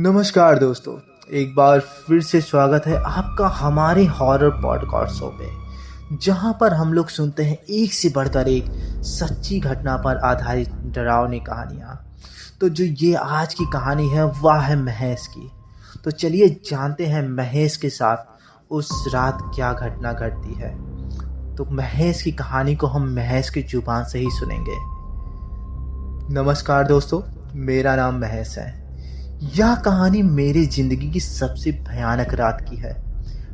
नमस्कार दोस्तों। एक बार फिर से स्वागत है आपका हमारे हॉरर पॉडकास्ट शो पे, जहां पर हम लोग सुनते हैं एक से बढ़कर एक सच्ची घटना पर आधारित डरावनी कहानियां। तो जो ये आज की कहानी है वह है महेश की। तो चलिए जानते हैं महेश के साथ उस रात क्या घटना घटती है। तो महेश की कहानी को हम महेश की जुबान से ही सुनेंगे। नमस्कार दोस्तों, मेरा नाम महेश है। यह कहानी मेरी जिंदगी की सबसे भयानक रात की है।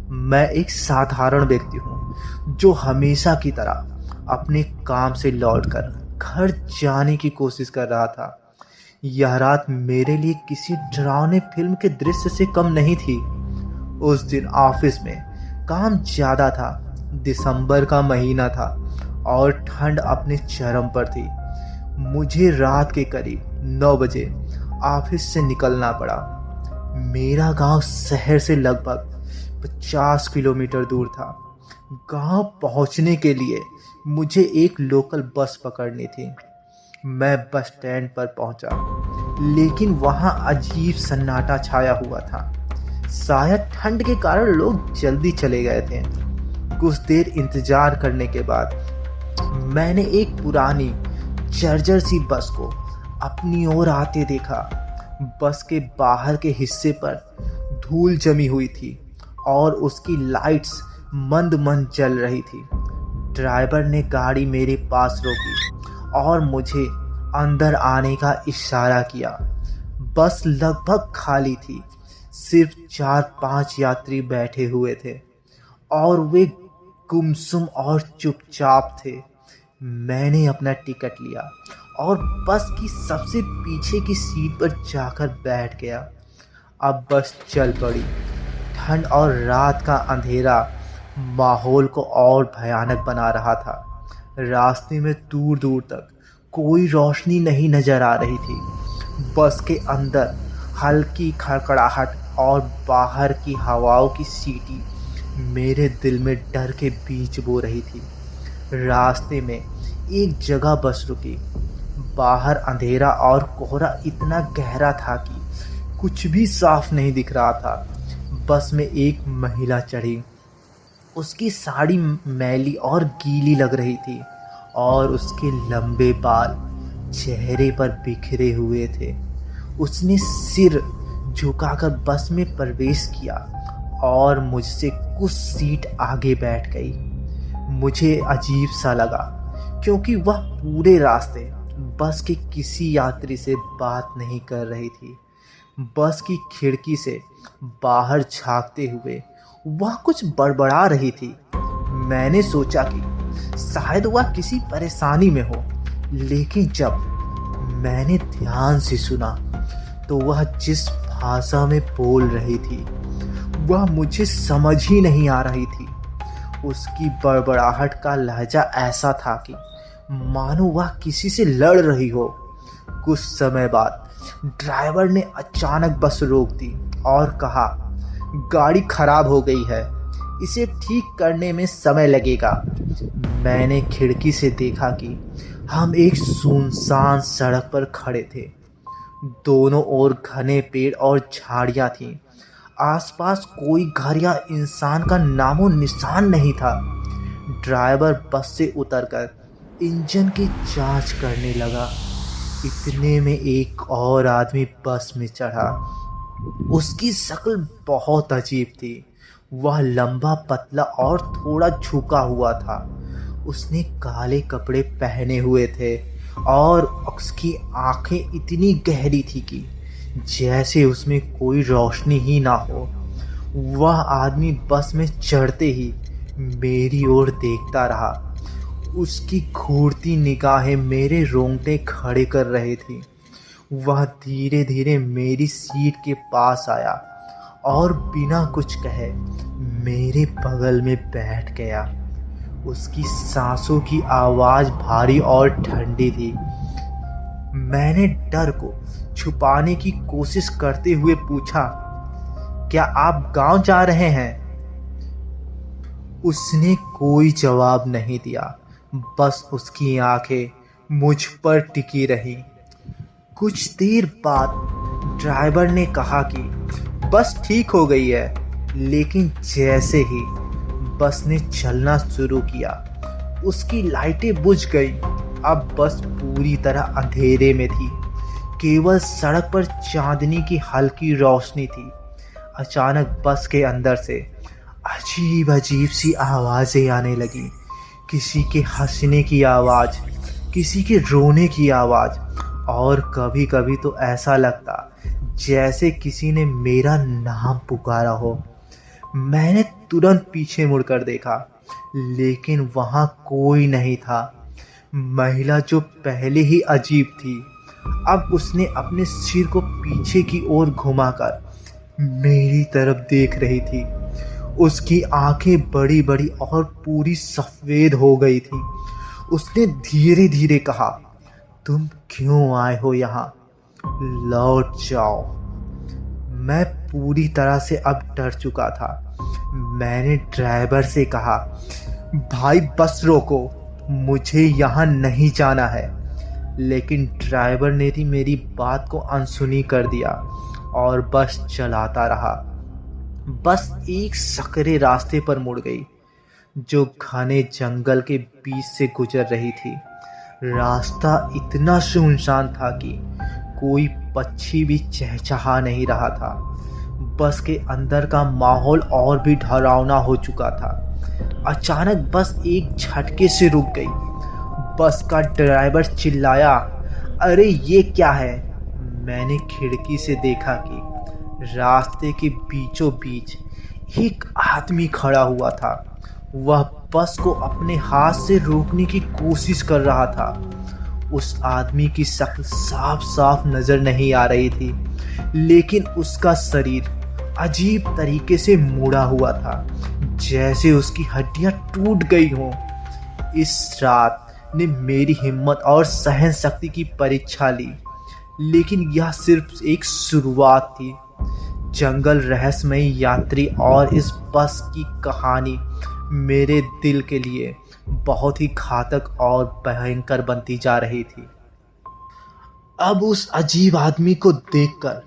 मैं एक साधारण व्यक्ति हूँ जो हमेशा की तरह अपने काम से लौटकर घर जाने की कोशिश कर रहा था। यह रात मेरे लिए किसी डरावने फिल्म के दृश्य से कम नहीं थी। उस दिन ऑफिस में काम ज़्यादा था, दिसंबर का महीना था और ठंड अपने चरम पर थी। मुझे रात के करीब 9 बजे ऑफिस से निकलना पड़ा। मेरा गांव शहर से लगभग 50 किलोमीटर दूर था। गांव पहुंचने के लिए मुझे एक लोकल बस पकड़नी थी। मैं बस स्टैंड पर पहुंचा, लेकिन वहां अजीब सन्नाटा छाया हुआ था। शायद ठंड के कारण लोग जल्दी चले गए थे। कुछ देर इंतजार करने के बाद मैंने एक पुरानी जर्जर सी बस को अपनी ओर आते देखा। बस के बाहर के हिस्से पर धूल जमी हुई थी और उसकी लाइट्स मंद मंद जल रही थी। ड्राइवर ने गाड़ी मेरे पास रोकी और मुझे अंदर आने का इशारा किया। बस लगभग खाली थी, सिर्फ 4-5 यात्री बैठे हुए थे और वे गुमसुम और चुपचाप थे। मैंने अपना टिकट लिया और बस की सबसे पीछे की सीट पर जाकर बैठ गया। अब बस चल पड़ी। ठंड और रात का अंधेरा माहौल को और भयानक बना रहा था। रास्ते में दूर दूर तक कोई रोशनी नहीं नजर आ रही थी। बस के अंदर हल्की खड़खड़ाहट और बाहर की हवाओं की सीटी मेरे दिल में डर के बीज बो रही थी। रास्ते में एक जगह बस रुकी। बाहर अंधेरा और कोहरा इतना गहरा था कि कुछ भी साफ नहीं दिख रहा था। बस में एक महिला चढ़ी। उसकी साड़ी मैली और गीली लग रही थी और उसके लंबे बाल चेहरे पर बिखरे हुए थे। उसने सिर झुकाकर बस में प्रवेश किया और मुझसे कुछ सीट आगे बैठ गई। मुझे अजीब सा लगा क्योंकि वह पूरे रास्ते बस के किसी यात्री से बात नहीं कर रही थी। बस की खिड़की से बाहर झांकते हुए वह कुछ बड़बड़ा रही थी। मैंने सोचा कि शायद वह किसी परेशानी में हो, लेकिन जब मैंने ध्यान से सुना तो वह जिस भाषा में बोल रही थी वह मुझे समझ ही नहीं आ रही थी। उसकी बड़बड़ाहट का लहजा ऐसा था कि मानो वह किसी से लड़ रही हो। कुछ समय बाद ड्राइवर ने अचानक बस रोक दी और कहा, गाड़ी खराब हो गई है, इसे ठीक करने में समय लगेगा। मैंने खिड़की से देखा कि हम एक सुनसान सड़क पर खड़े थे। दोनों ओर घने पेड़ और झाड़ियां थीं। आसपास कोई घर या इंसान का नामो निशान नहीं था। ड्राइवर बस से उतरकर इंजन की जांच करने लगा। इतने में एक और आदमी बस में चढ़ा। उसकी शक्ल बहुत अजीब थी। वह लंबा, पतला और थोड़ा झुका हुआ था। उसने काले कपड़े पहने हुए थे और उसकी आंखें इतनी गहरी थी कि जैसे उसमें कोई रोशनी ही ना हो। वह आदमी बस में चढ़ते ही मेरी ओर देखता रहा। उसकी घूरती निगाहें मेरे रोंगटे खड़े कर रही थी। वह धीरे धीरे मेरी सीट के पास आया और बिना कुछ कहे मेरे बगल में बैठ गया। उसकी सांसों की आवाज़ भारी और ठंडी थी। मैंने डर को छुपाने की कोशिश करते हुए पूछा, क्या आप गांव जा रहे हैं? उसने कोई जवाब नहीं दिया, बस उसकी आंखें मुझ पर टिकी रहीं। कुछ देर बाद ड्राइवर ने कहा कि बस ठीक हो गई है, लेकिन जैसे ही बस ने चलना शुरू किया उसकी लाइटें बुझ गई। अब बस पूरी तरह अंधेरे में थी, केवल सड़क पर चांदनी की हल्की रोशनी थी। अचानक बस के अंदर से अजीब अजीब सी आवाज़ें आने लगी, किसी के हंसने की आवाज़, किसी के रोने की आवाज़, और कभी कभी तो ऐसा लगता जैसे किसी ने मेरा नाम पुकारा हो। मैंने तुरंत पीछे मुड़कर देखा, लेकिन वहाँ कोई नहीं था। महिला जो पहले ही अजीब थी, अब उसने अपने सिर को पीछे की ओर घुमाकर मेरी तरफ देख रही थी। उसकी आंखें बड़ी बड़ी और पूरी सफ़ेद हो गई थी। उसने धीरे धीरे कहा, तुम क्यों आए हो यहाँ? लौट जाओ। मैं पूरी तरह से अब डर चुका था। मैंने ड्राइवर से कहा, भाई बस रोको, मुझे यहाँ नहीं जाना है। लेकिन ड्राइवर ने भी मेरी बात को अनसुनी कर दिया और बस चलाता रहा। बस एक सकरे रास्ते पर मुड़ गई जो घने जंगल के बीच से गुजर रही थी। रास्ता इतना सुनसान था कि कोई पक्षी भी चहचहा नहीं रहा था। बस के अंदर का माहौल और भी डरावना हो चुका था। अचानक बस एक झटके से रुक गई। बस का ड्राइवर चिल्लाया, अरे ये क्या है? मैंने खिड़की से देखा कि रास्ते के बीचों बीच एक आदमी खड़ा हुआ था। वह बस को अपने हाथ से रोकने की कोशिश कर रहा था। उस आदमी की शक्ल साफ साफ नजर नहीं आ रही थी, लेकिन उसका शरीर अजीब तरीके से मुड़ा हुआ था, जैसे उसकी हड्डियां टूट गई हों। इस रात ने मेरी हिम्मत और सहन शक्ति की परीक्षा ली, लेकिन यह सिर्फ एक शुरुआत थी। जंगल रहस्यमय यात्री और इस बस की कहानी मेरे दिल के लिए बहुत ही घातक और भयंकर बनती जा रही थी। अब उस अजीब आदमी को देखकर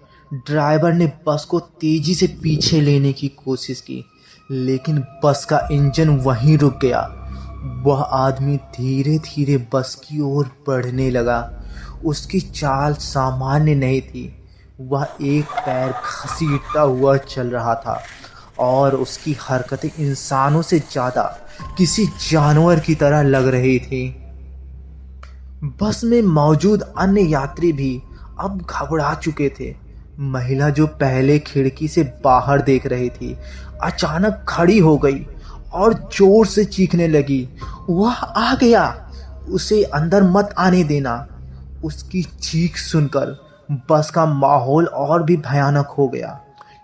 ड्राइवर ने बस को तेजी से पीछे लेने की कोशिश की, लेकिन बस का इंजन वहीं रुक गया। वह आदमी धीरे धीरे बस की ओर बढ़ने लगा। उसकी चाल सामान्य नहीं थी। वह एक पैर घसीटता हुआ चल रहा था और उसकी हरकतें इंसानों से ज़्यादा किसी जानवर की तरह लग रही थी। बस में मौजूद अन्य यात्री भी अब घबरा चुके थे। महिला जो पहले खिड़की से बाहर देख रही थी, अचानक खड़ी हो गई और जोर से चीखने लगी, वह आ गया, उसे अंदर मत आने देना। उसकी चीख सुनकर बस का माहौल और भी भयानक हो गया।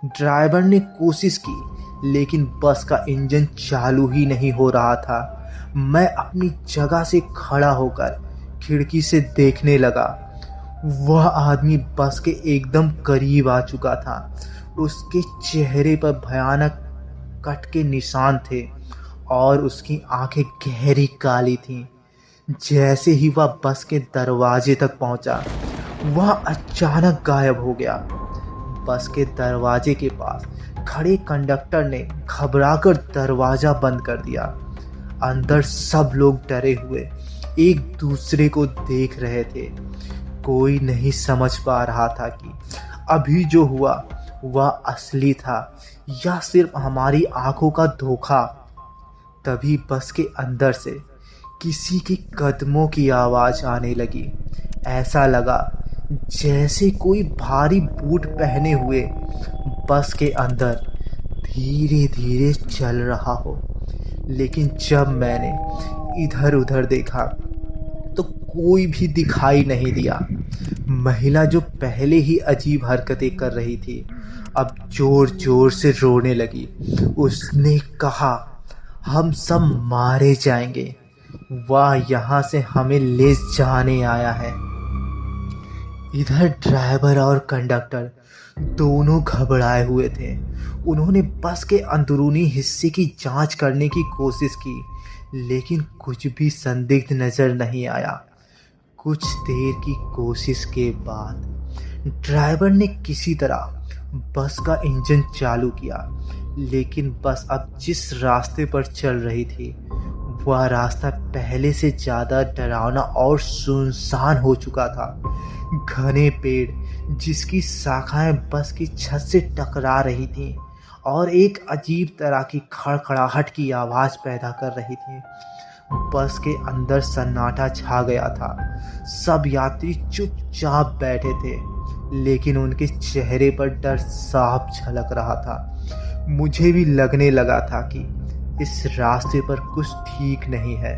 ड्राइवर ने कोशिश की, लेकिन बस का इंजन चालू ही नहीं हो रहा था। मैं अपनी जगह से खड़ा होकर खिड़की से देखने लगा। वह आदमी बस के एकदम करीब आ चुका था। उसके चेहरे पर भयानक कट के निशान थे और उसकी आंखें गहरी काली थीं। जैसे ही वह बस के दरवाजे तक पहुंचा, वह अचानक गायब हो गया। बस के दरवाजे के पास खड़े कंडक्टर ने घबराकर दरवाज़ा बंद कर दिया। अंदर सब लोग डरे हुए एक दूसरे को देख रहे थे। कोई नहीं समझ पा रहा था कि अभी जो हुआ वह असली था या सिर्फ हमारी आंखों का धोखा। तभी बस के अंदर से किसी के कदमों की आवाज़ आने लगी। ऐसा लगा जैसे कोई भारी बूट पहने हुए बस के अंदर धीरे धीरे चल रहा हो। लेकिन जब मैंने इधर उधर देखा तो कोई भी दिखाई नहीं दिया। महिला जो पहले ही अजीब हरकतें कर रही थी, अब जोर जोर से रोने लगी। उसने कहा, हम सब मारे जाएंगे, वह यहाँ से हमें ले जाने आया है। इधर ड्राइवर और कंडक्टर दोनों घबराए हुए थे। उन्होंने बस के अंदरूनी हिस्से की जांच करने की कोशिश की, लेकिन कुछ भी संदिग्ध नजर नहीं आया। कुछ देर की कोशिश के बाद ड्राइवर ने किसी तरह बस का इंजन चालू किया, लेकिन बस अब जिस रास्ते पर चल रही थी वह रास्ता पहले से ज़्यादा डरावना और सुनसान हो चुका था। घने पेड़ जिसकी शाखाएं बस की छत से टकरा रही थीं और एक अजीब तरह की खड़खड़ाहट की आवाज़ पैदा कर रही थी। बस के अंदर सन्नाटा छा गया था। सब यात्री चुपचाप बैठे थे, लेकिन उनके चेहरे पर डर साफ झलक रहा था। मुझे भी लगने लगा था कि इस रास्ते पर कुछ ठीक नहीं है।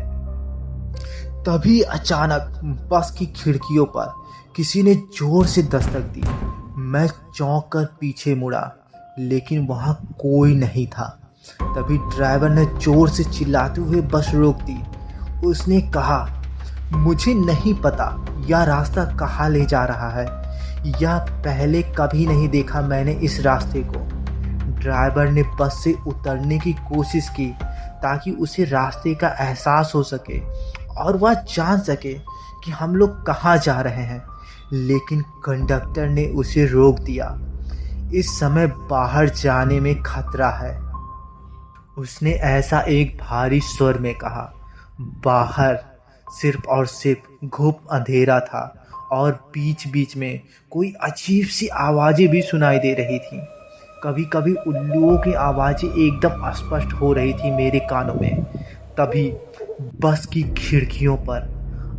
तभी अचानक बस की खिड़कियों पर किसी ने जोर से दस्तक दी। मैं चौंक कर पीछे मुड़ा, लेकिन वहां कोई नहीं था। तभी ड्राइवर ने जोर से चिल्लाते हुए बस रोक दी। उसने कहा, मुझे नहीं पता यह रास्ता कहाँ ले जा रहा है। यह पहले कभी नहीं देखा मैंने इस रास्ते को। ड्राइवर ने बस से उतरने की कोशिश की ताकि उसे रास्ते का एहसास हो सके और वह जान सके कि हम लोग कहाँ जा रहे हैं, लेकिन कंडक्टर ने उसे रोक दिया। इस समय बाहर जाने में खतरा है, उसने ऐसा एक भारी स्वर में कहा। बाहर सिर्फ और सिर्फ घुप अंधेरा था और बीच बीच में कोई अजीब सी आवाज़ें भी सुनाई दे रही थीं। कभी कभी उल्लुओं की आवाज़ें एकदम स्पष्ट हो रही थी मेरे कानों में। तभी बस की खिड़कियों पर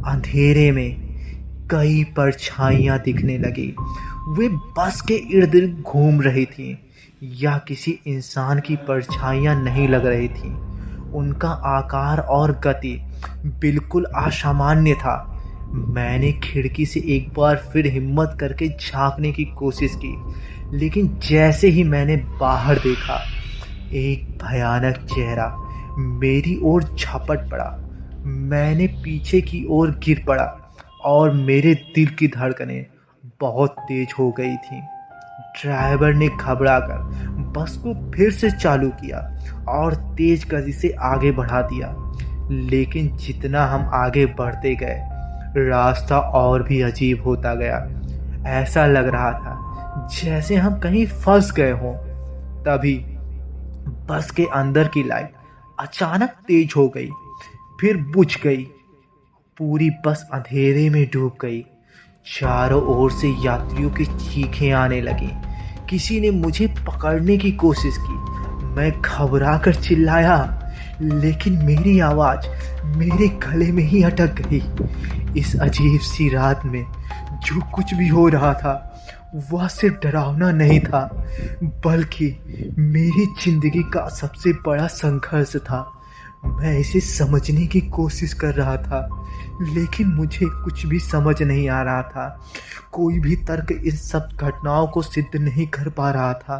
अंधेरे में कई परछाइयाँ दिखने लगी। वे बस के इर्द गिर्द घूम रही थीं। यह किसी इंसान की परछाइयाँ नहीं लग रही थीं। उनका आकार और गति बिल्कुल असामान्य था। मैंने खिड़की से एक बार फिर हिम्मत करके झांकने की कोशिश की, लेकिन जैसे ही मैंने बाहर देखा, एक भयानक चेहरा मेरी ओर झपट पड़ा। मैंने पीछे की ओर गिर पड़ा और मेरे दिल की धड़कनें बहुत तेज हो गई थीं। ड्राइवर ने घबराकर बस को फिर से चालू किया और तेज गति से आगे बढ़ा दिया, लेकिन जितना हम आगे बढ़ते गए रास्ता और भी अजीब होता गया। ऐसा लग रहा था जैसे हम कहीं फंस गए हों। तभी बस के अंदर की लाइट अचानक तेज हो गई, फिर बुझ गई। पूरी बस अंधेरे में डूब गई। चारों ओर से यात्रियों की चीखें आने लगीं। किसी ने मुझे पकड़ने की कोशिश की। मैं घबरा कर चिल्लाया, लेकिन मेरी आवाज़ मेरे गले में ही अटक गई। इस अजीब सी रात में जो कुछ भी हो रहा था वह सिर्फ डरावना नहीं था, बल्कि मेरी जिंदगी का सबसे बड़ा संघर्ष था। मैं इसे समझने की कोशिश कर रहा था, लेकिन मुझे कुछ भी समझ नहीं आ रहा था। कोई भी तर्क इन सब घटनाओं को सिद्ध नहीं कर पा रहा था।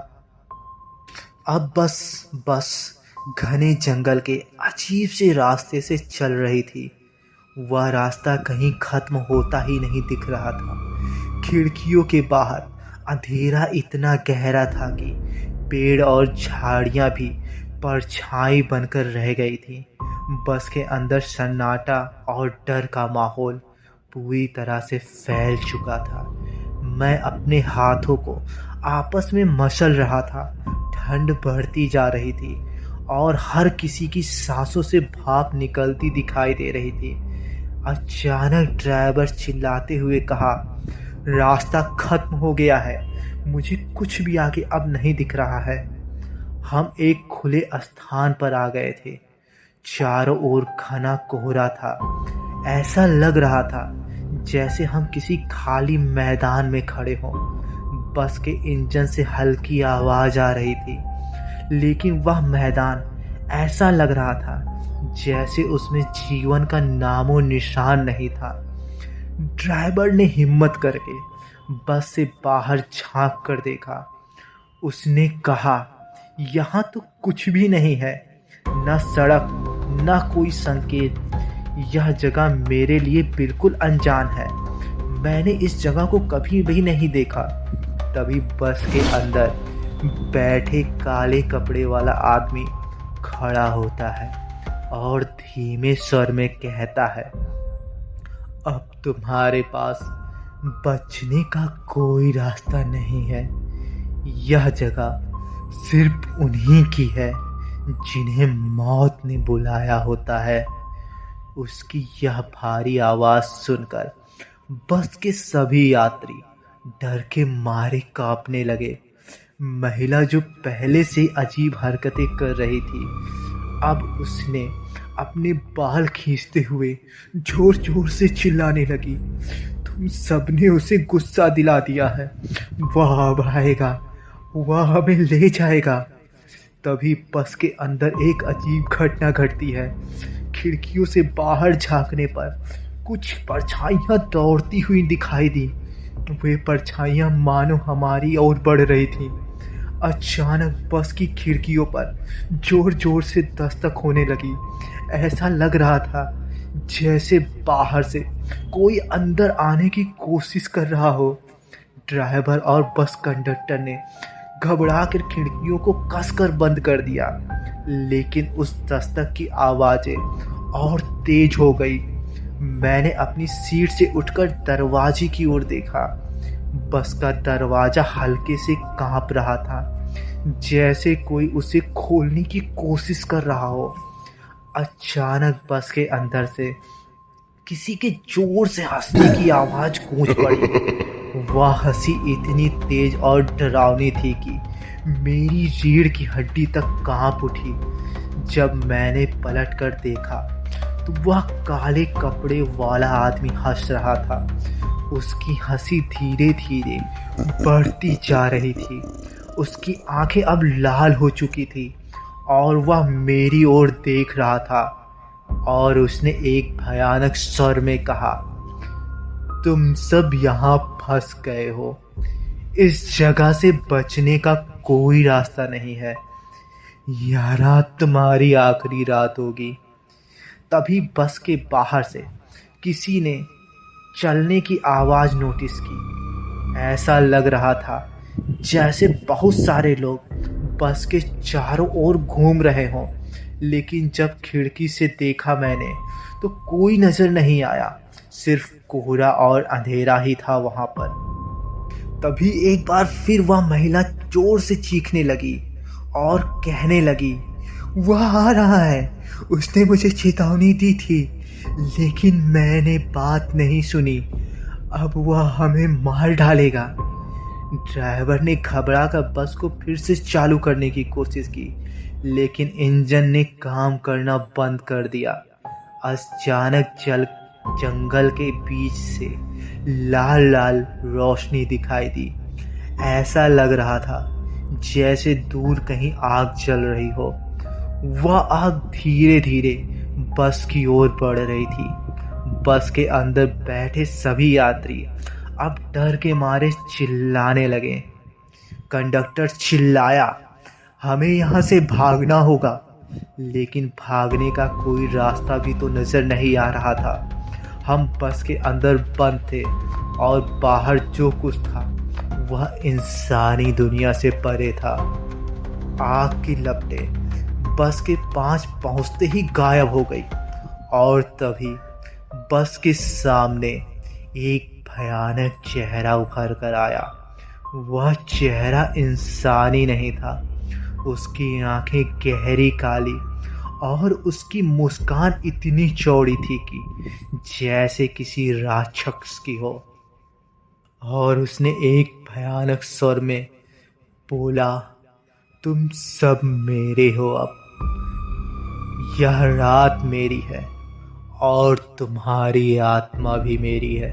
अब बस घने जंगल के अजीब से रास्ते से चल रही थी। वह रास्ता कहीं खत्म होता ही नहीं दिख रहा था। खिड़कियों के बाहर अंधेरा इतना गहरा था कि पेड़ और झाड़ियां भी परछाई बनकर रह गई थी। बस के अंदर सन्नाटा और डर का माहौल पूरी तरह से फैल चुका था। मैं अपने हाथों को आपस में मसल रहा था। ठंड बढ़ती जा रही थी और हर किसी की सांसों से भाप निकलती दिखाई दे रही थी। अचानक ड्राइवर चिल्लाते हुए कहा, रास्ता खत्म हो गया है, मुझे कुछ भी आगे अब नहीं दिख रहा है। हम एक खुले स्थान पर आ गए थे। चारों ओर घना कोहरा था। ऐसा लग रहा था जैसे हम किसी खाली मैदान में खड़े हों। बस के इंजन से हल्की आवाज़ आ रही थी, लेकिन वह मैदान ऐसा लग रहा था जैसे उसमें जीवन का नामो निशान नहीं था। ड्राइवर ने हिम्मत करके बस से बाहर झांक कर देखा। उसने कहा, यहाँ तो कुछ भी नहीं है, न सड़क न कोई संकेत। यह जगह मेरे लिए बिल्कुल अनजान है। मैंने इस जगह को कभी भी नहीं देखा। तभी बस के अंदर बैठे काले कपड़े वाला आदमी खड़ा होता है और धीमे स्वर में कहता है, अब तुम्हारे पास बचने का कोई रास्ता नहीं है। यह जगह सिर्फ उन्हीं की है जिन्हें मौत ने बुलाया होता है। उसकी यह भारी आवाज सुनकर बस के सभी यात्री डर के मारे कांपने लगे। महिला जो पहले से अजीब हरकतें कर रही थी, अब उसने अपने बाल खींचते हुए जोर जोर से चिल्लाने लगी। तुम सबने उसे गुस्सा दिला दिया है। वह अब आएगा, वह हमें ले जाएगा। तभी बस के अंदर एक अजीब घटना घटती है। खिड़कियों से बाहर झांकने पर कुछ परछाइयां दौड़ती हुई दिखाई दी। वे परछाइयां मानो हमारी ओर बढ़ रही थीं। अचानक बस की खिड़कियों पर जोर जोर से दस्तक होने लगी। ऐसा लग रहा था जैसे बाहर से कोई अंदर आने की कोशिश कर रहा हो। ड्राइवर और बस कंडक्टर ने घबराकर खिड़कियों को कसकर बंद कर दिया, लेकिन उस दस्तक की आवाज़ें और तेज हो गई। मैंने अपनी सीट से उठकर दरवाजे की ओर देखा। बस का दरवाजा हल्के से कांप रहा था, जैसे कोई उसे खोलने की कोशिश कर रहा हो। अचानक बस के अंदर से किसी के जोर से हंसने की आवाज गूंज पड़ी। वह हंसी इतनी तेज और डरावनी थी कि मेरी रीढ़ की हड्डी तक कांप उठी। जब मैंने पलट कर देखा तो वह काले कपड़े वाला आदमी हंस रहा था। उसकी हंसी धीरे धीरे बढ़ती जा रही थी। उसकी आंखें अब लाल हो चुकी थी और वह मेरी ओर देख रहा था, और उसने एक भयानक स्वर में कहा, तुम सब यहाँ फंस गए हो। इस जगह से बचने का कोई रास्ता नहीं है। यह रात तुम्हारी आखिरी रात होगी। तभी बस के बाहर से किसी ने चलने की आवाज नोटिस की। ऐसा लग रहा था जैसे बहुत सारे लोग बस के चारों ओर घूम रहे हों, लेकिन जब खिड़की से देखा मैंने तो कोई नजर नहीं आया। सिर्फ कोहरा और अंधेरा ही था वहां पर। तभी एक बार फिर वह महिला जोर से चीखने लगी और कहने लगी, वह आ रहा है। उसने मुझे चेतावनी दी थी, लेकिन मैंने बात नहीं सुनी। अब वह हमें मार डालेगा। ड्राइवर ने घबरा कर बस को फिर से चालू करने की कोशिश की, लेकिन इंजन ने काम करना बंद कर दिया। अचानक जंगल के बीच से लाल लाल रोशनी दिखाई दी। ऐसा लग रहा था जैसे दूर कहीं आग जल रही हो। वह आग धीरे धीरे बस की ओर बढ़ रही थी। बस के अंदर बैठे सभी यात्री अब डर के मारे चिल्लाने लगे। कंडक्टर चिल्लाया, हमें यहाँ से भागना होगा। लेकिन भागने का कोई रास्ता भी तो नजर नहीं आ रहा था। हम बस के अंदर बंद थे और बाहर जो कुछ था वह इंसानी दुनिया से परे था। आग की लपटें बस के पास पहुंचते ही गायब हो गई, और तभी बस के सामने एक भयानक चेहरा उभर कर आया। वह चेहरा इंसानी नहीं था। उसकी आंखें गहरी काली और उसकी मुस्कान इतनी चौड़ी थी कि जैसे किसी राक्षस की हो। और उसने एक भयानक स्वर में बोला, तुम सब मेरे हो। अब यह रात मेरी है और तुम्हारी आत्मा भी मेरी है।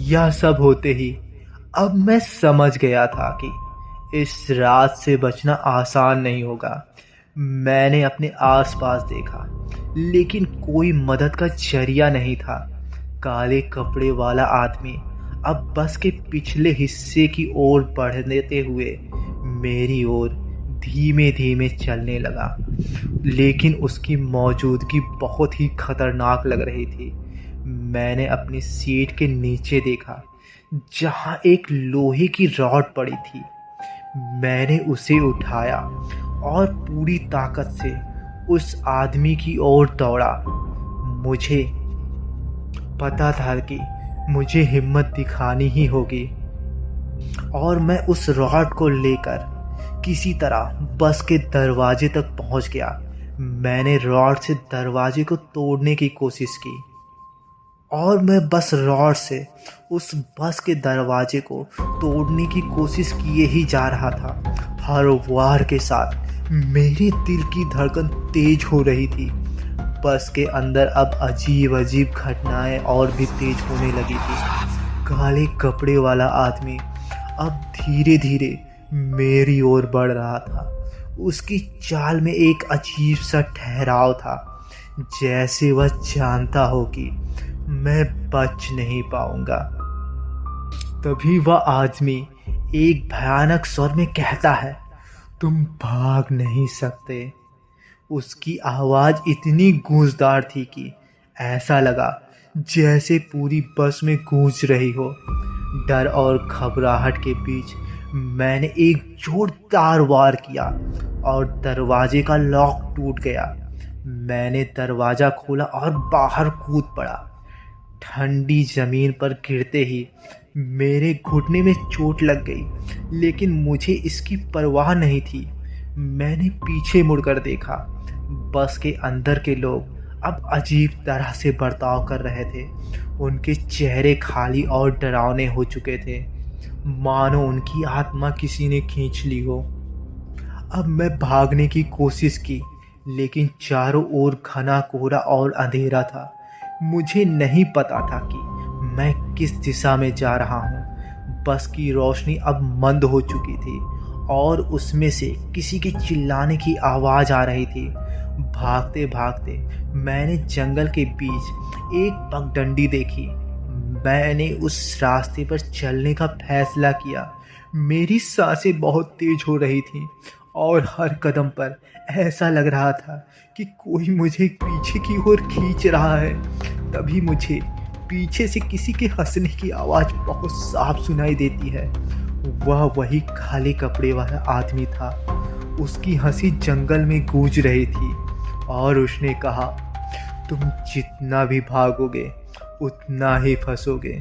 यह सब होते ही अब मैं समझ गया था कि इस रात से बचना आसान नहीं होगा। मैंने अपने आसपास देखा, लेकिन कोई मदद का जरिया नहीं था। काले कपड़े वाला आदमी अब बस के पिछले हिस्से की ओर बढ़ते हुए मेरी ओर धीमे धीमे चलने लगा, लेकिन उसकी मौजूदगी बहुत ही खतरनाक लग रही थी। मैंने अपनी सीट के नीचे देखा, जहां एक लोहे की रॉड पड़ी थी। मैंने उसे उठाया और पूरी ताकत से उस आदमी की ओर दौड़ा। मुझे पता था कि मुझे हिम्मत दिखानी ही होगी। और मैं उस रॉड को लेकर किसी तरह बस के दरवाजे तक पहुंच गया। मैंने रॉड से दरवाजे को तोड़ने की कोशिश की और मैं बस रॉड से उस बस के दरवाजे को तोड़ने की कोशिश किए ही जा रहा था। हर वार के साथ मेरे दिल की धड़कन तेज हो रही थी। बस के अंदर अब अजीब अजीब घटनाएं और भी तेज होने लगी थी। काले कपड़े वाला आदमी अब धीरे धीरे मेरी ओर बढ़ रहा था। उसकी चाल में एक अजीब सा ठहराव था, जैसे वह जानता हो कि मैं बच नहीं पाऊंगा। तभी वह आदमी एक भयानक स्वर में कहता है, तुम भाग नहीं सकते। उसकी आवाज़ इतनी गूंजदार थी कि ऐसा लगा जैसे पूरी बस में गूंज रही हो। डर और घबराहट के बीच मैंने एक जोरदार वार किया और दरवाजे का लॉक टूट गया। मैंने दरवाज़ा खोला और बाहर कूद पड़ा। ठंडी ज़मीन पर गिरते ही मेरे घुटने में चोट लग गई, लेकिन मुझे इसकी परवाह नहीं थी। मैंने पीछे मुड़कर देखा। बस के अंदर के लोग अब अजीब तरह से बर्ताव कर रहे थे। उनके चेहरे खाली और डरावने हो चुके थे, मानो उनकी आत्मा किसी ने खींच ली हो। अब मैं भागने की कोशिश की, लेकिन चारों ओर घना कोहरा और अंधेरा था। मुझे नहीं पता था कि मैं किस दिशा में जा रहा हूँ। बस की रोशनी अब मंद हो चुकी थी और उसमें से किसी के चिल्लाने की आवाज़ आ रही थी। भागते भागते मैंने जंगल के बीच एक पगडंडी देखी। मैंने उस रास्ते पर चलने का फैसला किया। मेरी सांसें बहुत तेज हो रही थीं और हर कदम पर ऐसा लग रहा था कि कोई मुझे पीछे की ओर खींच रहा है। तभी मुझे पीछे से किसी के हंसने की आवाज़ बहुत साफ सुनाई देती है। वह वही काले कपड़े वाला आदमी था। उसकी हंसी जंगल में गूंज रही थी और उसने कहा, तुम जितना भी भागोगे उतना ही फंसोगे।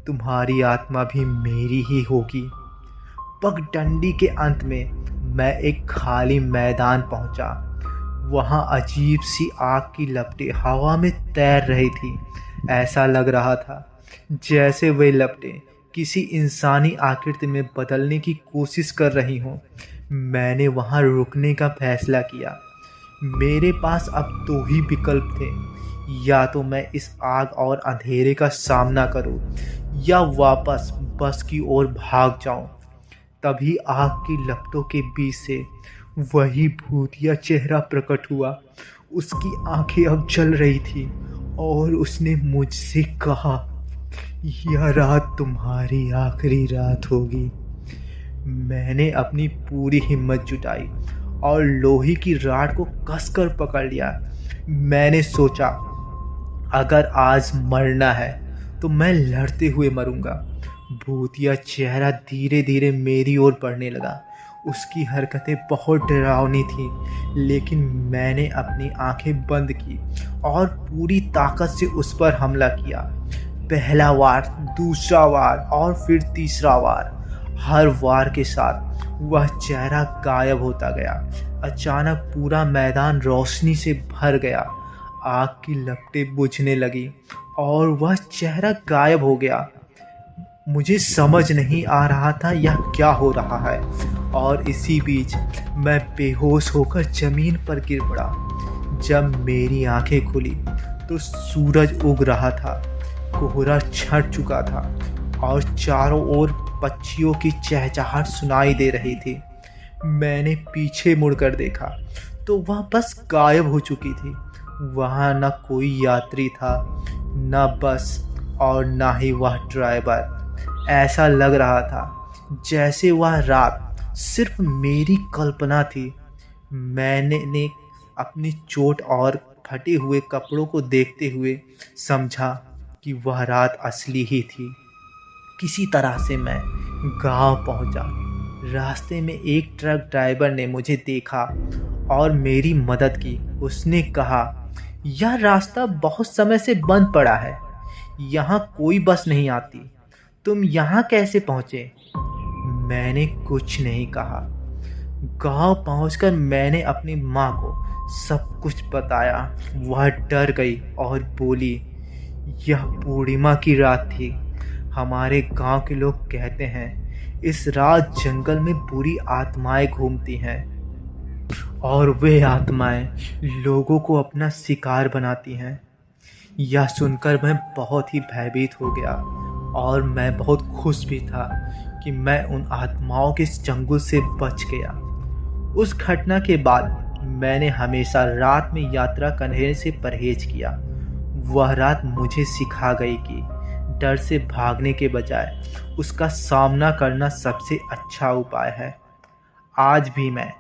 तुम्हारी आत्मा भी मेरी ही होगी। पगडंडी के अंत में मैं एक खाली मैदान पहुंचा। वहां अजीब सी आग की लपटें हवा में तैर रही थी। ऐसा लग रहा था जैसे वे लपटें किसी इंसानी आकृति में बदलने की कोशिश कर रही हों। मैंने वहां रुकने का फैसला किया। मेरे पास अब दो ही विकल्प थे, या तो मैं इस आग और अंधेरे का सामना करूं या वापस बस की ओर भाग जाऊं। तभी आग की लपटों के बीच से वही भूतिया चेहरा प्रकट हुआ। उसकी आंखें अब जल रही थी और उसने मुझसे कहा, यह रात तुम्हारी आखिरी रात होगी। मैंने अपनी पूरी हिम्मत जुटाई और लोहे की राड को कसकर पकड़ लिया। मैंने सोचा, अगर आज मरना है तो मैं लड़ते हुए मरूंगा। भूतिया चेहरा धीरे धीरे मेरी ओर बढ़ने लगा। उसकी हरकतें बहुत डरावनी थीं, लेकिन मैंने अपनी आंखें बंद की और पूरी ताकत से उस पर हमला किया। पहला वार, दूसरा वार और फिर तीसरा वार। हर वार के साथ वह चेहरा गायब होता गया। अचानक पूरा मैदान रोशनी से भर गया। आग की लपटें बुझने लगी और वह चेहरा गायब हो गया। मुझे समझ नहीं आ रहा था यह क्या हो रहा है, और इसी बीच मैं बेहोश होकर ज़मीन पर गिर पड़ा। जब मेरी आंखें खुली तो सूरज उग रहा था। कोहरा छट चुका था और चारों ओर पक्षियों की चहचहाहट सुनाई दे रही थी। मैंने पीछे मुड़कर देखा तो वह बस गायब हो चुकी थी। वहाँ न कोई यात्री था, न बस और न ही वह ड्राइवर। ऐसा लग रहा था जैसे वह रात सिर्फ मेरी कल्पना थी। मैंने अपनी चोट और फटे हुए कपड़ों को देखते हुए समझा कि वह रात असली ही थी। किसी तरह से मैं गांव पहुंचा। रास्ते में एक ट्रक ड्राइवर ने मुझे देखा और मेरी मदद की। उसने कहा, यह रास्ता बहुत समय से बंद पड़ा है, यहाँ कोई बस नहीं आती। तुम यहाँ कैसे पहुँचे? मैंने कुछ नहीं कहा। गांव पहुंचकर मैंने अपनी माँ को सब कुछ बताया। वह डर गई और बोली, यह पूर्णिमा की रात थी। हमारे गांव के लोग कहते हैं इस रात जंगल में बुरी आत्माएं घूमती हैं और वे आत्माएं लोगों को अपना शिकार बनाती हैं। यह सुनकर मैं बहुत ही भयभीत हो गया और मैं बहुत खुश भी था कि मैं उन आत्माओं के चंगुल से बच गया। उस घटना के बाद मैंने हमेशा रात में यात्रा करने से परहेज किया। वह रात मुझे सिखा गई कि डर से भागने के बजाय उसका सामना करना सबसे अच्छा उपाय है। आज भी मैं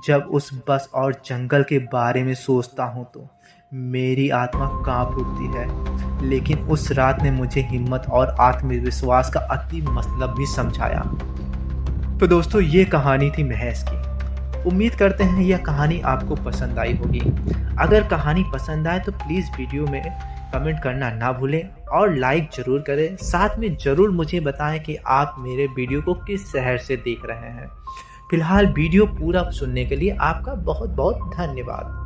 जब उस बस और जंगल के बारे में सोचता हूँ तो मेरी आत्मा कांप उठती है। लेकिन उस रात ने मुझे हिम्मत और आत्मविश्वास का अति मतलब भी समझाया। तो दोस्तों, ये कहानी थी महेश की। उम्मीद करते हैं यह कहानी आपको पसंद आई होगी। अगर कहानी पसंद आए तो प्लीज़ वीडियो में कमेंट करना ना भूलें और लाइक ज़रूर करें। साथ में ज़रूर मुझे बताएं कि आप मेरे वीडियो को किस शहर से देख रहे हैं। फिलहाल वीडियो पूरा सुनने के लिए आपका बहुत बहुत धन्यवाद।